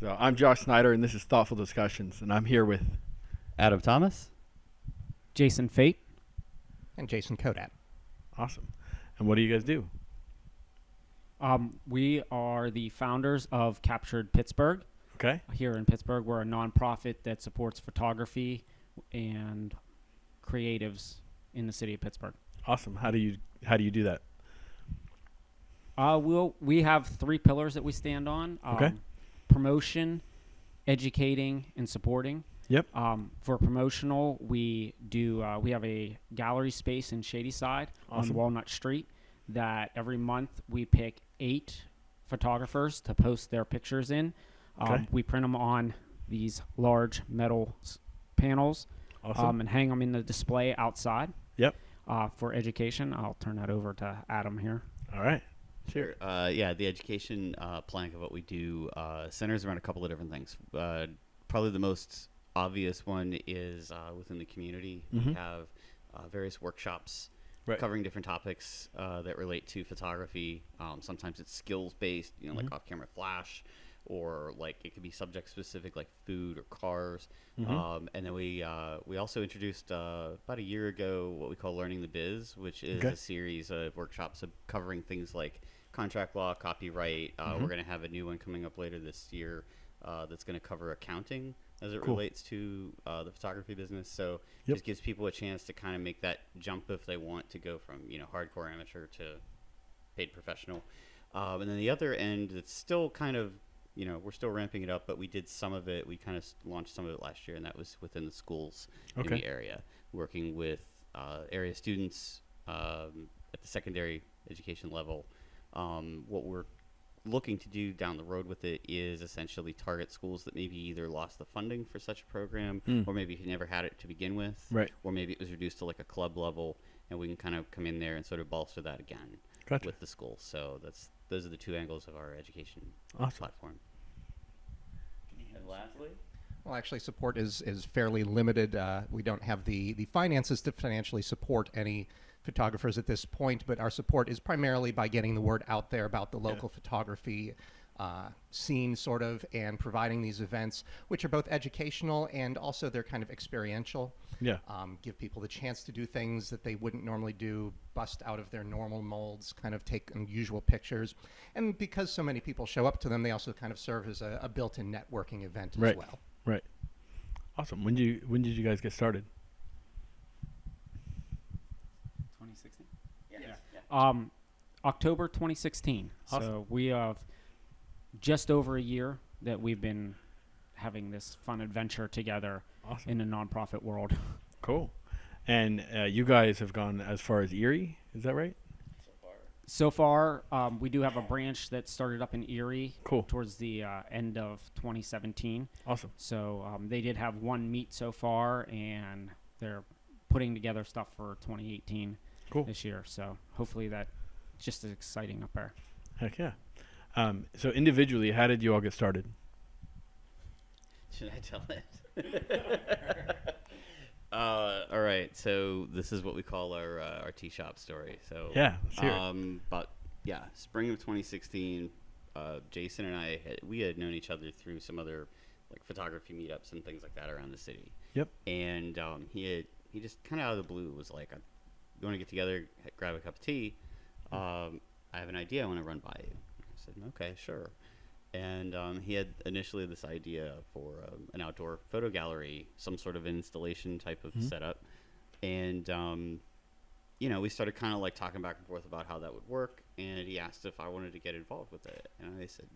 So I'm Josh Snyder, and this is Thoughtful Discussions, and I'm here with Adam Thomas. Jason Fate. And Jason Kodat. Awesome. And what do you guys do? We are the founders of Captured Pittsburgh. Okay. Here in Pittsburgh, we're a nonprofit that supports photography and creatives in the city of Pittsburgh. Awesome. How do you do that? We have three pillars that we stand on. Okay. Promotion, educating, and supporting. Yep. For promotional, we have a gallery space in Shadyside on Walnut Street that every month we pick 8 photographers to post their pictures in. Okay. We print them on these large metal panels and hang them in the display outside. Yep. For education. I'll turn that over to Adam here. All right. Sure. The education plank of what we do centers around a couple of different things. Probably the most obvious one is within the community. Mm-hmm. We have various workshops covering different topics that relate to photography. Sometimes it's skills-based, like off-camera flash, or like it could be subject-specific, like food or cars. Mm-hmm. And then we also introduced about a year ago what we call Learning the Biz, which is a series of workshops covering things like contract law, copyright. We're going to have a new one coming up later this year that's going to cover accounting as it relates to the photography business. So just gives people a chance to kind of make that jump if they want to go from hardcore amateur to paid professional. And then the other end, it's still kind of we're still ramping it up, but we did some of it. We kind of launched some of it last year, and that was within the schools in the area, working with area students at the secondary education level. What we're looking to do down the road with it is essentially target schools that maybe either lost the funding for such a program or maybe never had it to begin with, or maybe it was reduced to like a club level, and we can kind of come in there and sort of bolster that again with the school. So those are the two angles of our education platform. And lastly? Well, actually, support is fairly limited. We don't have the finances to financially support any photographers at this point, but our support is primarily by getting the word out there about the local photography scene, sort of, and providing these events, which are both educational and also they're kind of experiential. Yeah. Give people the chance to do things that they wouldn't normally do, bust out of their normal molds, kind of take unusual pictures. And because so many people show up to them, they also kind of serve as a built-in networking event as well. Right. Awesome. When did you guys get started? 2016? Yeah. October 2016. Awesome. So we have just over a year that we've been having this fun adventure together in the nonprofit world. Cool. And you guys have gone as far as Erie, is that right? So far, we do have a branch that started up in Erie towards the end of 2017. Awesome. So they did have one meet so far, and they're putting together stuff for 2018 this year. So hopefully that's just as exciting up there. Heck yeah. So individually, how did you all get started? Should I tell it? All right. So this is what we call our tea shop story. So let's hear it. But spring of 2016, Jason and I had known each other through some other like photography meetups and things like that around the city. Yep. And he just kind of out of the blue was like, "You want to get together, grab a cup of tea? I have an idea I want to run by you." I said, "Okay, sure." And he had initially this idea for an outdoor photo gallery, some sort of installation type of setup. And, we started kind of like talking back and forth about how that would work. And he asked if I wanted to get involved with it. And I said,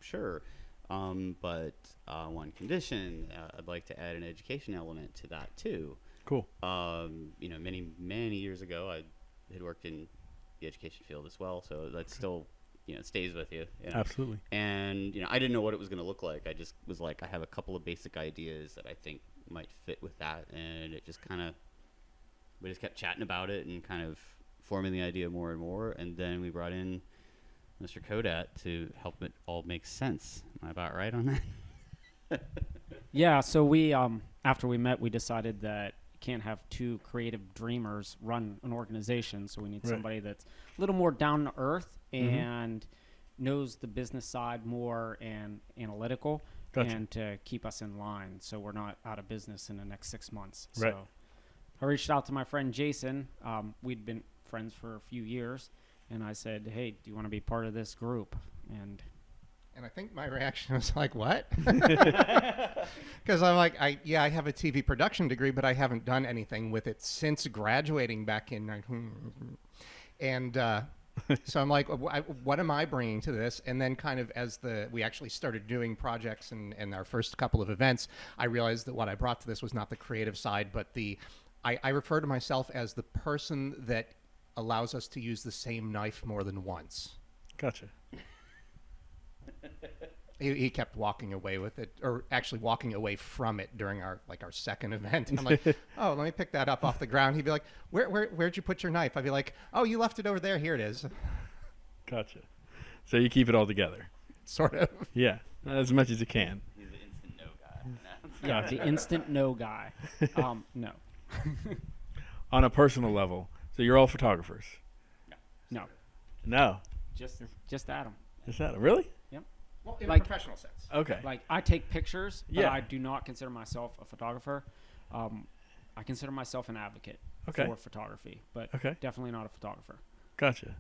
sure. But one condition, I'd like to add an education element to that too. Cool. Many, many years ago, I had worked in the education field as well. So that's still... it stays with you. Absolutely. And, I didn't know what it was going to look like. I just was like, I have a couple of basic ideas that I think might fit with that. And it just we just kept chatting about it and kind of forming the idea more and more. And then we brought in Mr. Kodat to help it all make sense. Am I about right on that? Yeah. So we, after we met, we decided that can't have two creative dreamers run an organization, so we need somebody that's a little more down to earth and knows the business side more and analytical. Gotcha. and to keep us in line so we're not out of business in the next 6 months. Right. So I reached out to my friend Jason. We'd been friends for a few years, and I said, hey, do you want to be part of this group? And I think my reaction was like, what? Because I'm like, I have a TV production degree, but I haven't done anything with it since graduating back in and so I'm like, what am I bringing to this? And then kind of as we actually started doing projects and our first couple of events, I realized that what I brought to this was not the creative side, but I refer to myself as the person that allows us to use the same knife more than once. Gotcha. He kept walking away with it, or actually walking away from it during our second event. And I'm like, oh, let me pick that up off the ground. He'd be like, where'd you put your knife? I'd be like, oh, you left it over there. Here it is. Gotcha. So you keep it all together. Sort of. Yeah, as much as you can. He's the instant no guy. yeah, the instant no guy. No. On a personal level, so you're all photographers. No. No. Just Adam. Is that really? Well, in Like- a professional sense. Okay. Like, I take pictures, but Yeah. I do not consider myself a photographer. I consider myself an advocate Okay. for photography, but Okay. definitely not a photographer. Gotcha.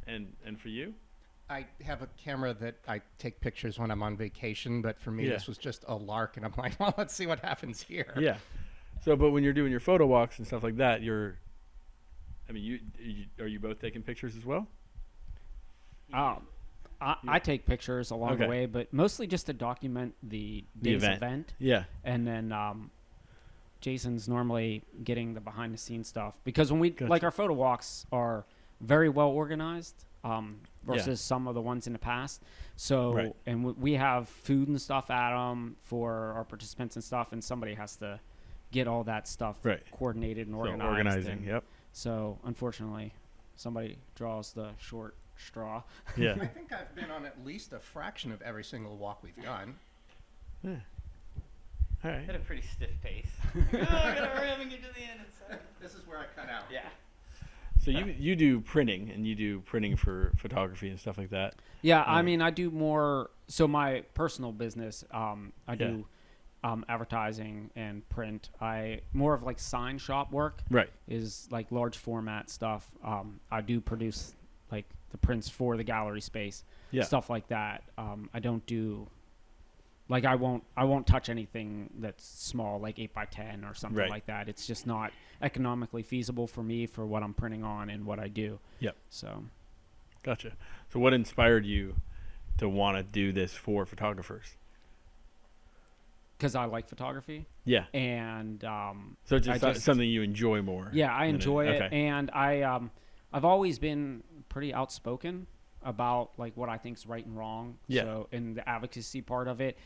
And for you? I have a camera that I take pictures when I'm on vacation, but for me, Yeah. this was just a lark, and I'm like, well, let's see what happens here. Yeah. So, but when you're doing your photo walks and stuff like that, are you both taking pictures as well? I take pictures along the Okay. way, but mostly just to document the day's event. Yeah. And then Jason's normally getting the behind-the-scenes stuff. Because when we, Gotcha. like, our photo walks are very well organized versus some of the ones in the past. So, Right. and we have food and stuff at them for our participants and stuff, and somebody has to get all that stuff Right. coordinated and So organized. organizing. and Yep. So, unfortunately, somebody draws the short straw. Yeah. I think I've been on at least a fraction of every single walk we've done. All right. At a pretty stiff pace. Oh, I gotta hurry up and get to the end. This is where I cut out. Yeah. So you do printing, and you do printing for photography and stuff like that. Yeah, I mean, I do more. So my personal business, I do advertising and print. I more of like sign shop work. Right. Is like large format stuff. I do produce like the prints for the gallery space. Yeah. Stuff like that. I don't do. Like I won't touch anything that's small, like 8x10 or something Right. like that. It's just not economically feasible for me for what I'm printing on and what I do. Yep. So. Gotcha. So what inspired you to want to do this for photographers? Because I like photography. Yeah. And So it's I just something you enjoy more. yeah, I than enjoy it, okay. and I've always been pretty outspoken about like what I think is right and wrong. Yeah. So in the advocacy part of it,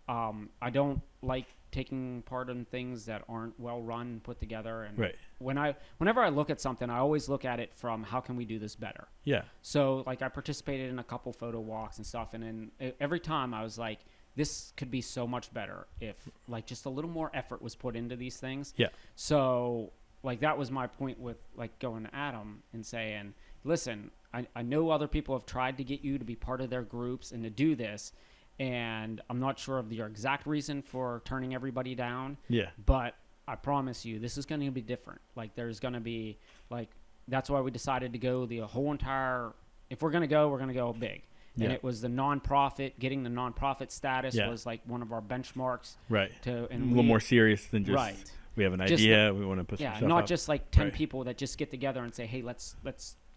I don't like taking part in things that aren't well run and put together. And Right. whenever I look at something, I always look at it from how can we do this better. Yeah. So like I participated in a couple photo walks and stuff, and then every time I was like, this could be so much better if like just a little more effort was put into these things. Yeah. So like that was my point with like going to Adam and saying, listen, I know other people have tried to get you to be part of their groups and to do this, and I'm not sure of your exact reason for turning everybody down. Yeah. But I promise you, this is going to be different. Like there's going to be like, that's why we decided to go the whole entire, if we're going to go big. And Yeah. it was the nonprofit, getting the nonprofit status Yeah. was like one of our benchmarks. Right. And A little more serious than just Right. we have an Just idea, we want to put some Yeah, stuff not up. just like 10 Right. people that just get together and say, hey, let's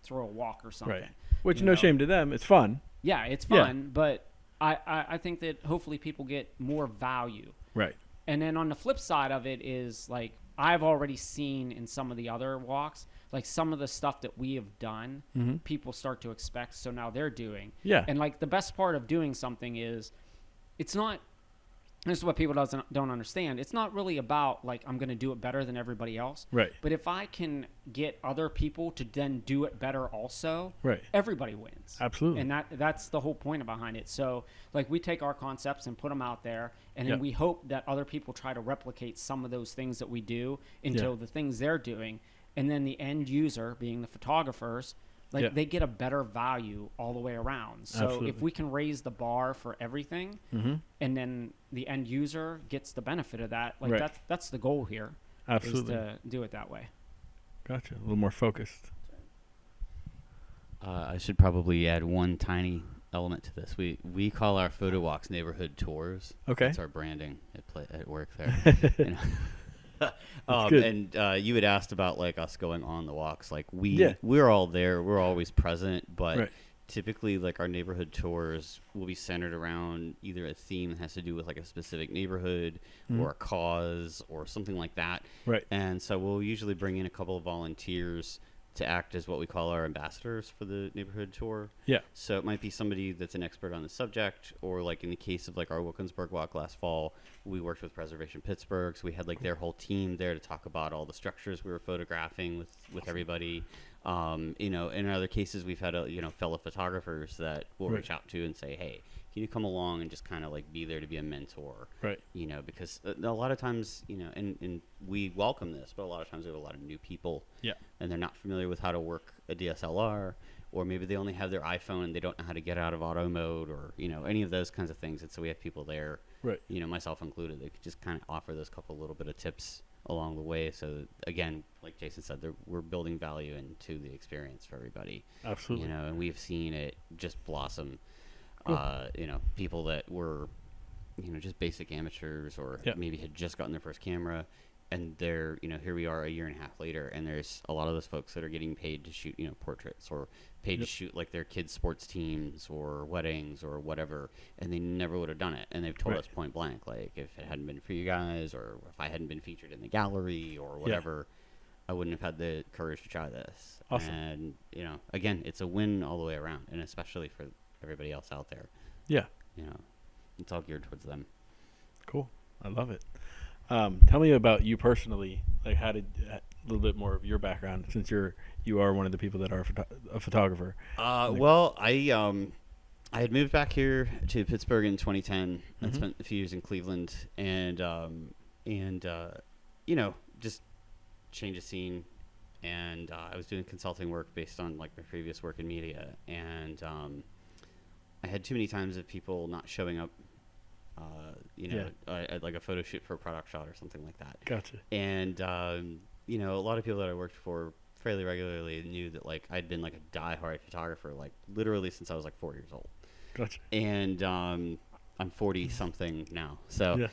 throw a walk or something. Right. Which you no know? shame to them. It's fun. Yeah, it's Yeah. fun, but I think that hopefully people get more value. Right. And then on the flip side of it is like I've already seen in some of the other walks, like some of the stuff that we have done, people start to expect. So now they're doing. Yeah. And like the best part of doing something is it's not, this is what people don't understand. It's not really about like, I'm going to do it better than everybody else. Right. But if I can get other people to then do it better also, Right. everybody wins. Absolutely. And that's the whole point behind it. So like we take our concepts and put them out there, and then Yeah. we hope that other people try to replicate some of those things that we do into Yeah. the things they're doing. And then the end user, being the photographers, Like they get a better value all the way around. So Absolutely. if we can raise the bar for everything, and then the end user gets the benefit of that, like that's the goal here. Absolutely. Is to do it that way. Gotcha. A little more focused. I should probably add one tiny element to this. We call our photo walks neighborhood tours. Okay. That's our branding at work there. You know? And you had asked about like us going on the walks. Like we're all there. We're always present, but typically like our neighborhood tours will be centered around either a theme that has to do with like a specific neighborhood or a cause or something like that. Right. And so we'll usually bring in a couple of volunteers to act as what we call our ambassadors for the neighborhood tour. Yeah. So it might be somebody that's an expert on the subject, or like in the case of like our Wilkinsburg walk last fall, we worked with Preservation Pittsburgh, so we had like their whole team there to talk about all the structures we were photographing with everybody. You know, in other cases, we've had fellow photographers that we'll reach out to and say, hey, can you come along and just kind of like be there to be a mentor? Right. You know, because a lot of times, you know, and we welcome this, but a lot of times we have a lot of new people. Yeah. And they're not familiar with how to work a DSLR, or maybe they only have their iPhone and they don't know how to get out of auto mode, or, you know, any of those kinds of things. And so we have people there, right, you know, myself included, they could just kind of offer those couple little bit of tips along the way. So that, again, like Jason said, we're building value into the experience for everybody. Absolutely. You know, and we've seen it just blossom. Cool. You know, people that were, you know, just basic amateurs, or maybe had just gotten their first camera, and they're, you know, here we are a year and a half later, and there's a lot of those folks that are getting paid to shoot, you know, portraits, or paid to shoot like their kids' sports teams or weddings or whatever, and they never would have done it. And they've told us point blank, like, if it hadn't been for you guys, or if I hadn't been featured in the gallery or whatever, I wouldn't have had the courage to try this. Awesome. And, you know, again, it's a win all the way around, and especially for everybody else out there. Yeah. You know, it's all geared towards them. Cool. I love it. Tell me about you personally. Like, how did a little bit more of your background, since you are one of the people that are a photographer. Well, I had moved back here to Pittsburgh in 2010. I spent a few years in Cleveland, and you know, just change of scene. And I was doing consulting work based on like my previous work in media, and I had too many times of people not showing up. You know, I'd like a photo shoot for a product shot or something like that. Gotcha. And you know, a lot of people that I worked for fairly regularly knew that like I'd been like a diehard photographer, like literally since I was like 4 years old. Gotcha. And I'm 40 something now, so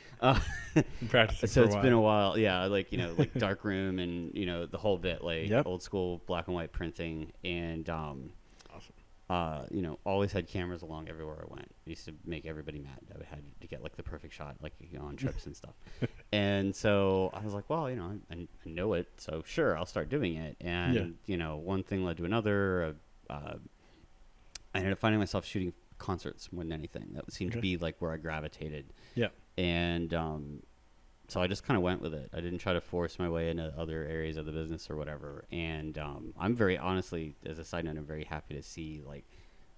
practicing so for it's a while. been a while. Yeah, like, you know, like darkroom and, you know, the whole bit, like Yep. old school black and white printing, and Awesome. you know, always had cameras along everywhere I went. I used to make everybody mad. I had to get like the perfect shot, like, you know, on trips and stuff. And so I was like, well, you know, I know it, so sure, I'll start doing it. And you know, one thing led to another. I ended up finding myself shooting concerts more than anything. That seemed to be like where I gravitated. Yeah. And so I just kind of went with it. I didn't try to force my way into other areas of the business or whatever. And I'm very, honestly, as a side note, I'm very happy to see like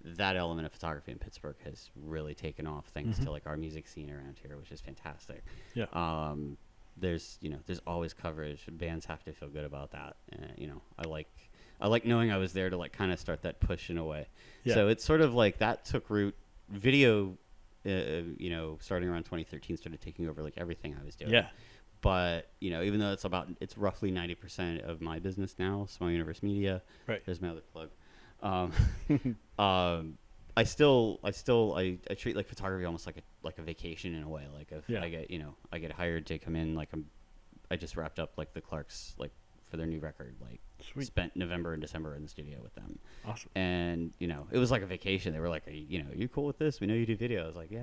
that element of photography in Pittsburgh has really taken off thanks to like our music scene around here, which is fantastic. Yeah. There's, you know, there's always coverage. Bands have to feel good about that. You know, I like knowing I was there to like kind of start that push in a way. Yeah. So it's sort of like that took root. Video, you know, starting around 2013 started taking over like everything I was doing. Yeah. But, you know, even though it's roughly 90% of my business now, Small Universe Media. Right. There's my other plug. I treat like photography almost like a vacation in a way. Like if I get hired to come in, like I just wrapped up like the Clarks, like for their new record, like Sweet. spent November and December in the studio with them. Awesome. And, you know, it was like a vacation. They were like, you know, you cool with this? We know you do video. I was like, yeah.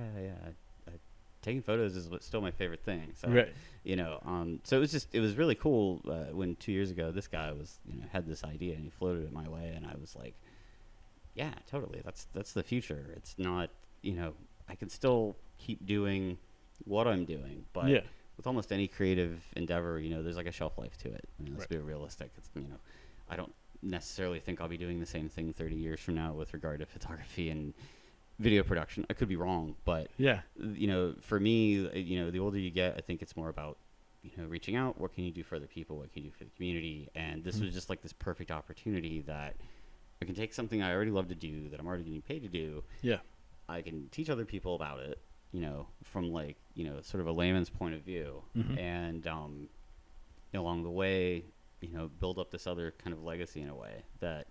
Taking photos is still my favorite thing. So, right. You know, so it was really cool when 2 years ago this guy was, you know, had this idea and he floated it my way, and I was like, yeah, totally. That's the future. It's not, you know, I can still keep doing what I'm doing, but with almost any creative endeavor, you know, there's like a shelf life to it. I mean, let's be realistic. It's, you know, I don't necessarily think I'll be doing the same thing 30 years from now with regard to photography and video production. I could be wrong, but you know, for me, you know, the older you get, I think it's more about, you know, reaching out. What can you do for other people? What can you do for the community? And this was just like this perfect opportunity that I can take something I already love to do that I'm already getting paid to do. Yeah. I can teach other people about it, from like, sort of a layman's point of view. Mm-hmm. And along the way, build up this other kind of legacy in a way that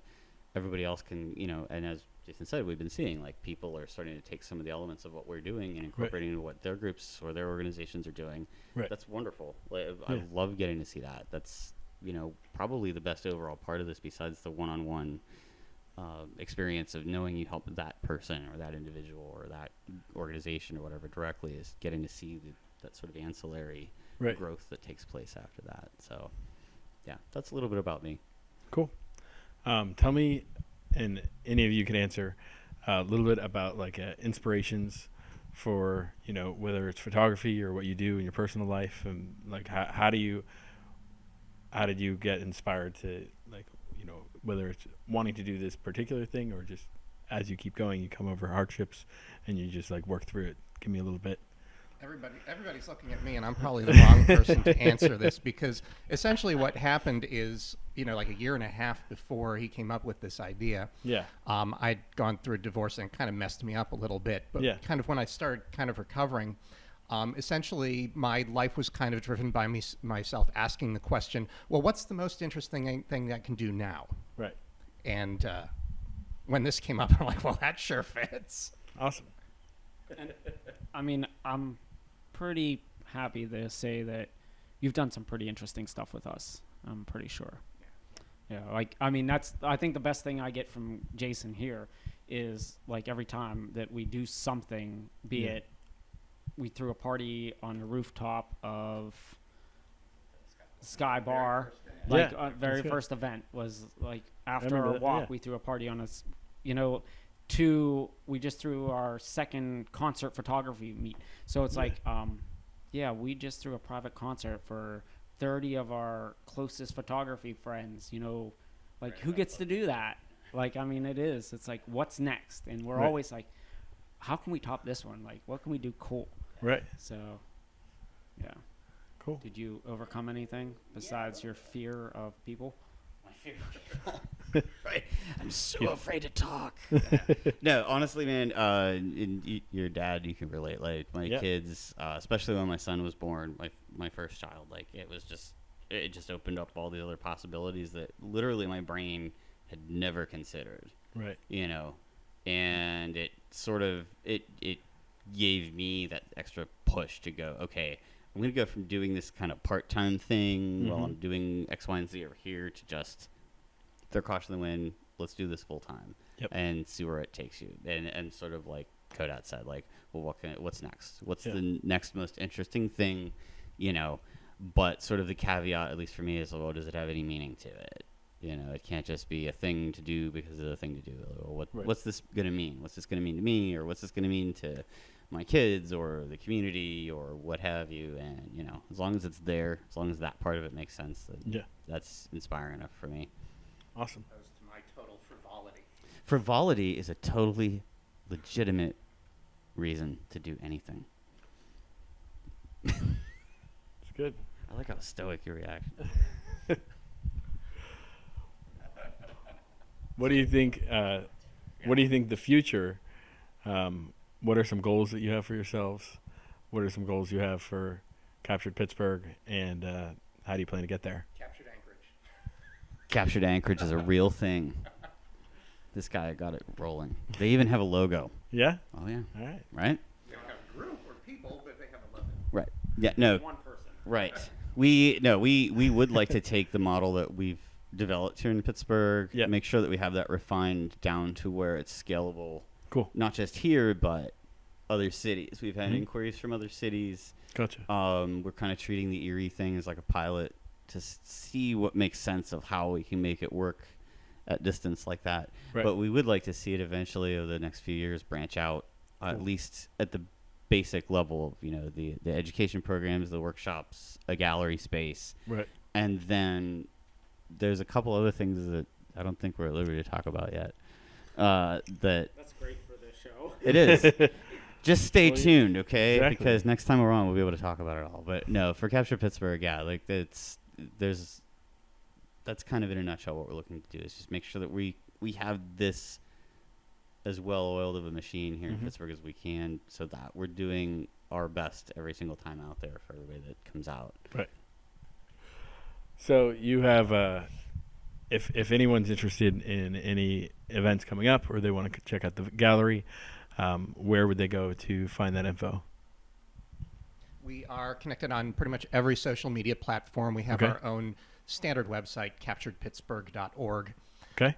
everybody else can, and as Jason said, we've been seeing like people are starting to take some of the elements of what we're doing and incorporating into what their groups or their organizations are doing. Right. That's wonderful. I love getting to see that. That's, probably the best overall part of this besides the one-on-one experience of knowing you help that person or that individual or that organization or whatever directly, is getting to see that sort of ancillary growth that takes place after that. So yeah, that's a little bit about me. Cool. Tell me, and any of you can answer, a little bit about like inspirations for, whether it's photography or what you do in your personal life, and like how did you get inspired to, like, whether it's wanting to do this particular thing or just as you keep going, you come over hardships and you just like work through it. Give me a little bit. Everybody's looking at me, and I'm probably the wrong person to answer this, because essentially what happened is, like a year and a half before he came up with this idea, I'd gone through a divorce and it kind of messed me up a little bit. But kind of when I started kind of recovering, essentially my life was kind of driven by myself asking the question, well, what's the most interesting thing I can do now? Right. And when this came up, I'm like, well, that sure fits. Awesome. And, I mean, I'm pretty happy to say that you've done some pretty interesting stuff with us. I'm pretty sure. Yeah, I think the best thing I get from Jason here is like every time that we do something, be it we threw a party on the rooftop of Sky Bar, like our very first event was like after our walk, we threw a party on us, we just threw our second concert photography meet. So it's like, we just threw a private concert for 30 of our closest photography friends, like who gets to do that? Like, I mean, it's like, what's next? And we're always like, how can we top this one? Like, what can we do cool? Right. So, yeah. Cool. Did you overcome anything besides your fear of people? My fear of people. Right. I'm so afraid to talk. No, honestly, man, your dad, you can relate. Like, my kids, especially when my son was born, my first child, like, it just opened up all the other possibilities that literally my brain had never considered. Right. And it sort of, it gave me that extra push to go, okay, I'm going to go from doing this kind of part-time thing while I'm doing X, Y, and Z over here to just throw caution to the wind, let's do this full-time and see where it takes you. And sort of like Kodat said, like, well, what's next? What's the next most interesting thing, but sort of the caveat, at least for me, is, well, does it have any meaning to it? It can't just be a thing to do because it's a thing to do. What's this going to mean? What's this going to mean to me? Or what's this going to mean to my kids or the community or what have you? And, as long as it's there, as long as that part of it makes sense, then that's inspiring enough for me. Awesome. That was to my total frivolity. Frivolity is a totally legitimate reason to do anything. It's good. I like how stoic your reaction. What do you think? What do you think the future? What are some goals that you have for yourselves? What are some goals you have for Captured Pittsburgh, and how do you plan to get there? Captured Anchorage. Captured Anchorage is a real thing. This guy got it rolling. They even have a logo. Yeah. Oh yeah. All right. Right. They don't have a group or people, but they have a logo. Right. Yeah. No. One person. Right. We would like to take the model that we've developed here in Pittsburgh. Yeah. Make sure that we have that refined down to where it's scalable. Cool. Not just here, but other cities. We've had inquiries from other cities. Gotcha. We're kind of treating the Erie thing as like a pilot to see what makes sense of how we can make it work at distance like that. Right. But we would like to see it eventually over the next few years branch out, at least at the basic level of, the education programs, the workshops, a gallery space. Right. And then there's a couple other things that I don't think we're at liberty to talk about yet. That's great for the show. It is. Just stay tuned, okay? Exactly. Because next time we're on, we'll be able to talk about it all. But no, for Capture Pittsburgh, that's kind of in a nutshell what we're looking to do, is just make sure that we we have this as well oiled of a machine here in Pittsburgh as we can, so that we're doing our best every single time out there for everybody that comes out. Right. So you have, if anyone's interested in any events coming up or they want to check out the gallery, where would they go to find that info? We are connected on pretty much every social media platform. We have our own standard website, capturedpittsburgh.org. Okay.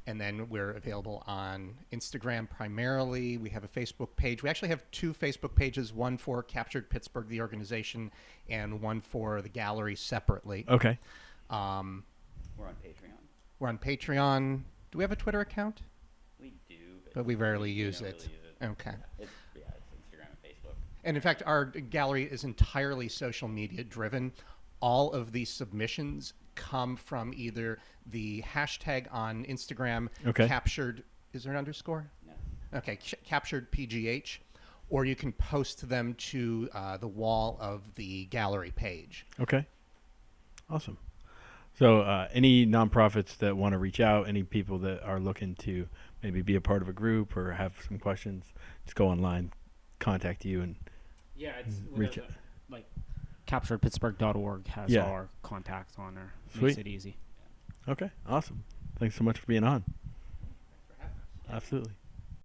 And then we're available on Instagram primarily. We have a Facebook page. We actually have 2 Facebook pages, one for Captured Pittsburgh, the organization, and one for the gallery separately. Okay. We're on Patreon. We're on Patreon. Do we have a Twitter account? We do. But we rarely use it. Really use it. Okay. It's Instagram and Facebook. And in fact, our gallery is entirely social media driven. All of these submissions come from either the hashtag on Instagram, captured, is there an underscore? No. Okay, captured PGH, or you can post them to the wall of the gallery page. Okay. Awesome. So any nonprofits that want to reach out, any people that are looking to maybe be a part of a group or have some questions, just go online, contact you, and reach out. Like capturedpittsburgh.org has our contacts on there. Sweet. Makes it easy. Okay, awesome. Thanks so much for being on. Thanks for having us. Absolutely.